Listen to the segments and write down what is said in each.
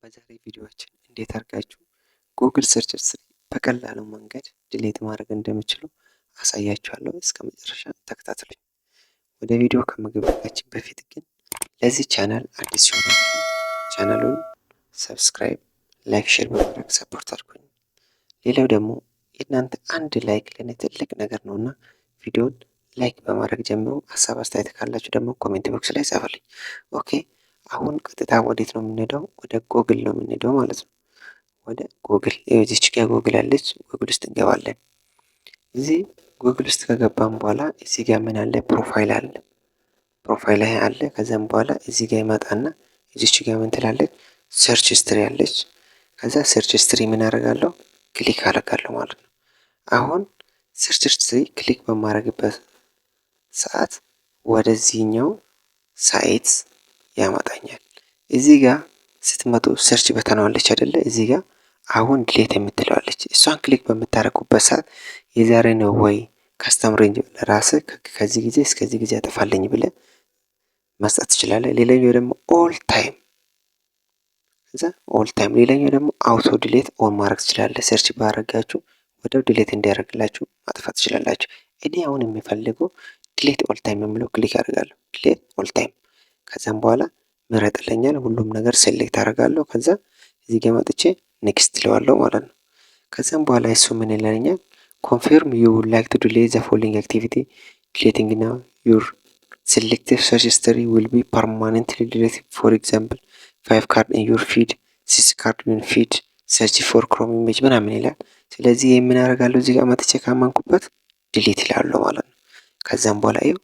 በዛሬ ቪዲዮአችን እንዴት አድርጋችሁ ጉግል ሰርች ሂስትሪ በቀላሉ መንገድ ዲሌት ማድረግ እንደምችሉ አሳያችኋለሁ። እስከ መጨረሻ ተከታተሉኝ። ወደ ቪዲዮ ከመግባታችን በፊት ግን ለዚህ ቻናል አዲስ ሲሆናችሁ ቻናሉን ሰብስክራይብ፣ ላይክ፣ ሼር በማድረግ ሰፖርት አድርጉኝ። ሌላው ደግሞ የእናንተ አንድ ላይክ ለእኔ ትልቅ ነገር ነውና ቪዲዮን ላይክ በማድረግ ጀምሮ ሀሳብ አስተያየት ካላችሁ ደግሞ ኮሜንት ቦክስ ላይ ጻፉልኝ። ኦኬ አሁን ቀጥታ ወዴት ነው የምንሄደው? ወደ ጎግል ነው የምንሄደው ማለት ነው። ወደ ጎግል እዚች ጋር ጎግል አለች። ጎግል ውስጥ እንገባለን። እዚህ ጎግል ውስጥ ከገባን በኋላ እዚህ ጋር ምን አለ? ፕሮፋይል አለ። ፕሮፋይል ላይ አለ። ከዛም በኋላ እዚህ ጋር ይመጣና እዚች ጋር ምን ትላለች? ሰርች ሂስትሪ አለች። ከዛ ሰርች ሂስትሪ ምን አደርጋለሁ? ክሊክ አደርጋለሁ ማለት ነው። አሁን ሰርች ሂስትሪ ክሊክ በማድረግበት ሰዓት ወደዚህኛው ሳይት ያመጣኛል። እዚህ ጋር ስትመጡ ሰርች በተናዋለች አይደለ? እዚህ ጋር አሁን ዲሌት የምትለዋለች። እሷን ክሊክ በምታረጉበት ሰዓት የዛሬ ነው ወይ ካስተም ሬንጅ ለራስህ ከዚህ ጊዜ እስከዚህ ጊዜ ያጠፋልኝ ብለህ መስጠት ትችላለህ። ሌላኛው ደግሞ ኦል ታይም እዛ ኦል ታይም። ሌላኛው ደግሞ አውቶ ዲሌት ኦን ማድረግ ትችላለህ። ሰርች ባረጋችሁ ወዲያው ዲሌት እንዲያደርግላችሁ ማጥፋት ትችላላችሁ። እኔ አሁን የሚፈልገው ዲሌት ኦል ታይም የሚለው ክሊክ አድርጋለሁ። ዲሌት ኦል ታይም ከዛም በኋላ ምረጥልኛል። ሁሉም ነገር ሴሌክት አደርጋለሁ። ከዛ እዚህ ጋር መጥቼ ኔክስት እለዋለሁ ማለት ነው። ከዛም በኋላ እሱ ምን ይለኛል? ኮንፊርም ዩ ውድ ላይክ ቱ ዲሌት ዘ ፎሎዊንግ አክቲቪቲ ዲሌቲንግ ናው ዩር ሴሌክቲቭ ሰርች ሂስትሪ ዊል ቢ ፐርማነንትሊ ዲሌትድ ፎር ኤግዛምፕል 5 ካርድ ኢን ዩር ፊድ 6 ካርድ ኢን ፊድ ሰርች ፎር ክሮም ኢሜጅ ምናምን ይላል። ስለዚህ የምን አደርጋለሁ? እዚህ ጋር መጥቼ ካመንኩበት ዲሌት ይላለሁ ማለት ነው። ከዛም በኋላ ይኸው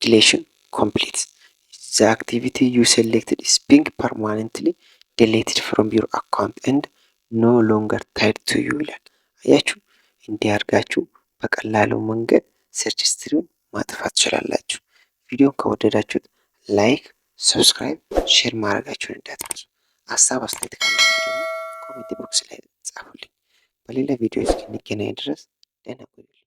ዲሌሽን ኮምፕሊት the activity you selected is being permanently deleted from your account and no longer tied to you ይላል። አያችሁ፣ እንዲህ አድርጋችሁ በቀላሉ መንገድ ሰርች ሂስትሪውን ማጥፋት ትችላላችሁ። ቪዲዮን ከወደዳችሁት ላይክ፣ ሰብስክራይብ፣ ሼር ማድረጋችሁን እንዳትረሱ። ሀሳብ አስተያየት ካላችሁ ደግሞ ኮሜንት ቦክስ ላይ ጻፉልኝ። በሌላ ቪዲዮ እስክንገናኝ ድረስ ደህና ቆዩልኝ።